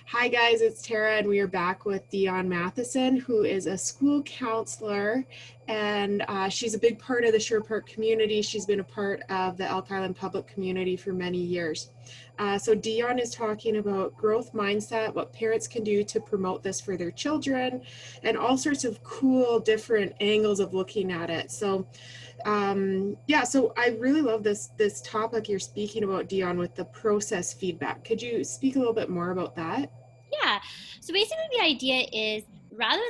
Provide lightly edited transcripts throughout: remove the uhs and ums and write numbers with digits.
Hi guys, it's Tara and we are back with Dion Matheson, who is a school counselor, and she's a big part of the Sherwood Park community. She's been a part of the Elk Island public community for many years. So Dion is talking about growth mindset, what parents can do to promote this for their children, and all sorts of cool different angles of looking at it. So I really love this topic you're speaking about, Dion, with the process feedback. Could you speak a little bit more about that? Yeah. So basically, the idea is rather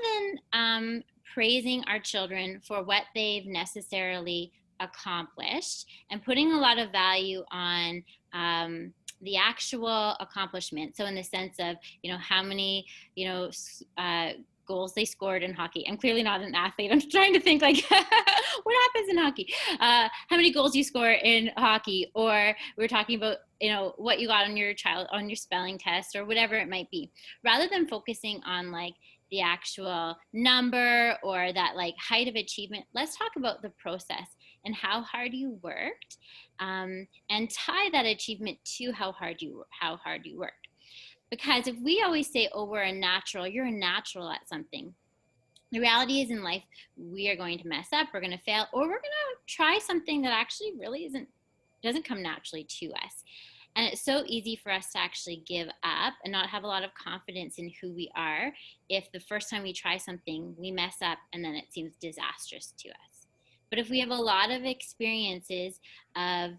than praising our children for what they've necessarily accomplished and putting a lot of value on the actual accomplishment. So, in the sense of, how many, goals they scored in hockey. I'm clearly not an athlete. I'm trying to think like what happens in hockey. How many goals you score in hockey, or we're talking about what you got on your spelling test or whatever it might be, rather than focusing on like the actual number or that like height of achievement. Let's talk about the process and how hard you worked, and tie that achievement to how hard you worked. Because if we always say, oh, you're a natural at something, the reality is in life, we are going to mess up, we're going to fail, or we're going to try something that actually really doesn't come naturally to us. And it's so easy for us to actually give up and not have a lot of confidence in who we are if the first time we try something, we mess up and then it seems disastrous to us. But if we have a lot of experiences of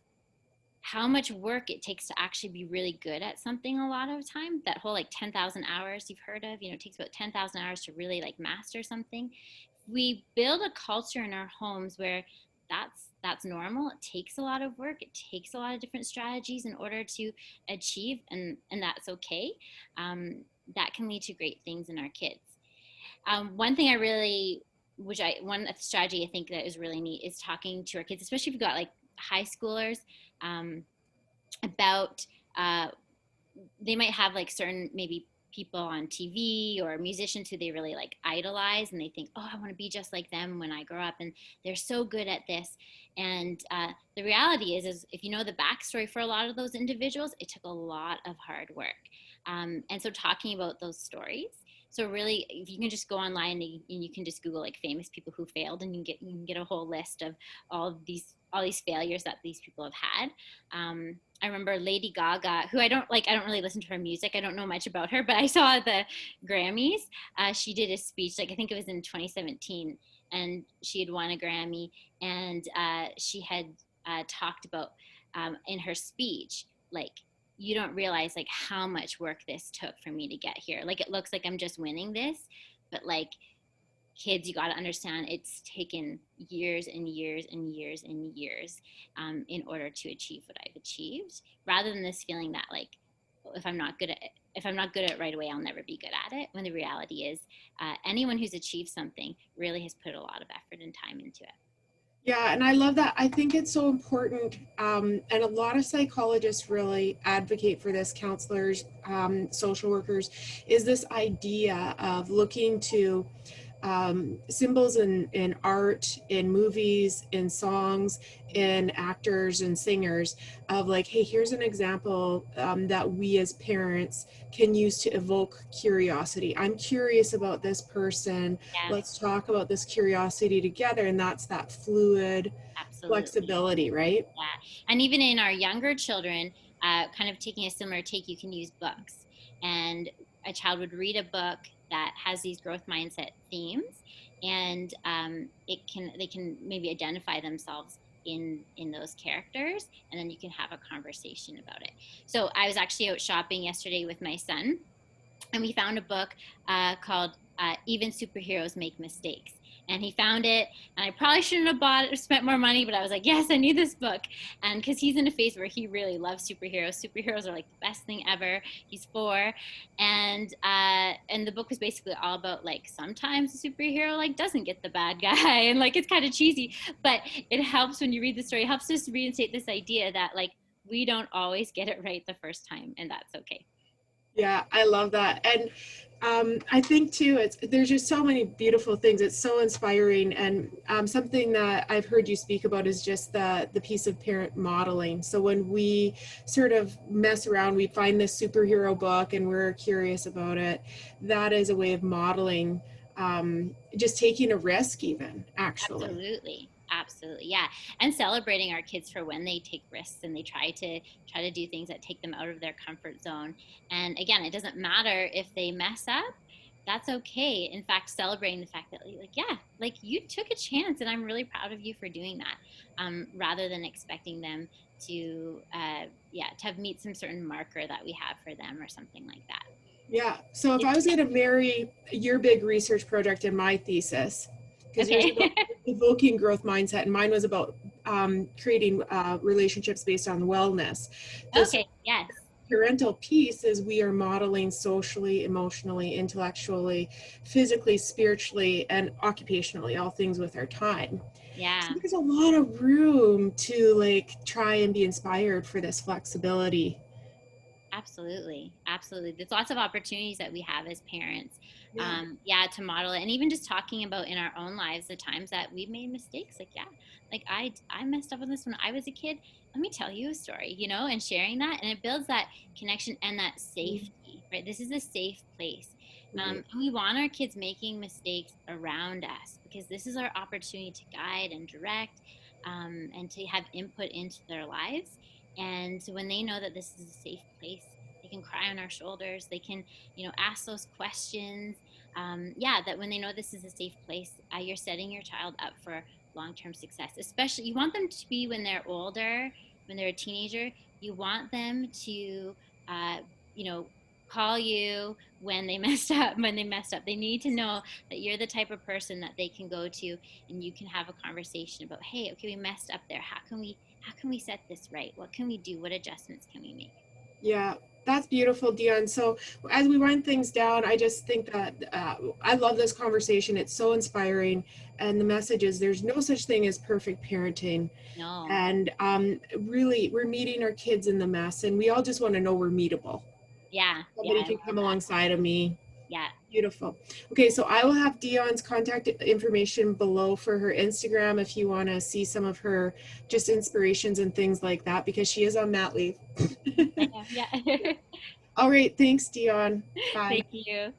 how much work it takes to actually be really good at something, a lot of time, that whole like 10,000 hours you've heard of, it takes about 10,000 hours to really like master something. We build a culture in our homes where that's normal. It takes a lot of work. It takes a lot of different strategies in order to achieve, and that's okay. That can lead to great things in our kids. One thing I really, one strategy I think that is really neat is talking to our kids, especially if you've got like high schoolers, um, about they might have like certain maybe people on TV or musicians who they really like idolize, and they think, oh, I want to be just like them when I grow up, and they're so good at this. And the reality is if you know the backstory for a lot of those individuals, it took a lot of hard work. And so talking about those stories. So really, if you can just go online and you can just Google like famous people who failed, and you can get a whole list of all these failures that these people have had. I remember Lady Gaga, who I don't really listen to her music. I don't know much about her, but I saw the Grammys. She did a speech, like I think it was in 2017, and she had won a Grammy, and she had talked about in her speech, like, you don't realize like how much work this took for me to get here. Like, it looks like I'm just winning this, but like, kids, you got to understand it's taken years and years and years and years in order to achieve what I've achieved, rather than this feeling that like, if I'm not good at it right away, I'll never be good at it. When the reality is, anyone who's achieved something really has put a lot of effort and time into it. Yeah, and I love that. I think it's so important. And a lot of psychologists really advocate for this, counselors, social workers, is this idea of looking to symbols in art, in movies, in songs, in actors and singers, of like, hey, here's an example that we as parents can use to evoke curiosity. I'm curious about this person. Yeah, Let's talk about this curiosity together. And that's that fluid absolutely. flexibility, right? Yeah. And even in our younger children, kind of taking a similar take, you can use books. And a child would read a book that has these growth mindset themes, and they can maybe identify themselves in those characters, and then you can have a conversation about it. So I was actually out shopping yesterday with my son, and we found a book called Even Superheroes Make Mistakes. And he found it, and I probably shouldn't have bought it or spent more money, but I was like, yes, I need this book. And because he's in a phase where he really loves superheroes. Superheroes are like the best thing ever. He's 4. And the book was basically all about like, sometimes a superhero like doesn't get the bad guy, and like, it's kind of cheesy, but it helps when you read the story. It helps us reinstate this idea that like, we don't always get it right the first time, and that's okay. Yeah, I love that. And I think too, there's just so many beautiful things. It's so inspiring, and something that I've heard you speak about is just the piece of parent modeling. So when we sort of mess around, we find this superhero book and we're curious about it. That is a way of modeling, just taking a risk, even actually. Absolutely. Absolutely. Yeah. And celebrating our kids for when they take risks and they try to do things that take them out of their comfort zone. And again, it doesn't matter if they mess up. That's okay. In fact, celebrating the fact that like, yeah, like you took a chance and I'm really proud of you for doing that. Rather than expecting them to yeah, to meet some certain marker that we have for them or something like that. Yeah. So if I was going to marry your big research project in my thesis, because yours is Okay. about evoking growth mindset and mine was about creating relationships based on wellness. This Okay. Yes. parental piece is we are modeling socially, emotionally, intellectually, physically, spiritually, and occupationally, all things with our time. So Yeah. there's a lot of room to like try and be inspired for this flexibility. Absolutely. Absolutely. There's lots of opportunities that we have as parents. Yeah. Yeah, to model it. And even just talking about in our own lives, the times that we've made mistakes. Like, yeah, like I messed up on this when I was a kid. Let me tell you a story, and sharing that. And it builds that connection and that safety, right? This is a safe place. Right. And we want our kids making mistakes around us because this is our opportunity to guide and direct and to have input into their lives. And so when they know that this is a safe place, they can cry on our shoulders. They can, ask those questions. Yeah, that when they know this is a safe place, you're setting your child up for long-term success. Especially, you want them to be when they're older, when they're a teenager. You want them to, uh, you know, call you when they messed up. When they messed up, they need to know that you're the type of person that they can go to, and you can have a conversation about, hey, okay, we messed up there. How can we set this right? What can we do? What adjustments can we make? Yeah, that's beautiful, Dion. So as we wind things down, I just think that I love this conversation. It's so inspiring. And the message is there's no such thing as perfect parenting. No. And really, we're meeting our kids in the mess, and we all just want to know we're meetable. Yeah. Yeah. Somebody I can love come that. alongside of me. Yeah. Beautiful. Okay, so I will have Dion's contact information below for her Instagram if you want to see some of her just inspirations and things like that, because she is on mat leave. I know. Yeah. All right, thanks, Dion. Bye. Thank you.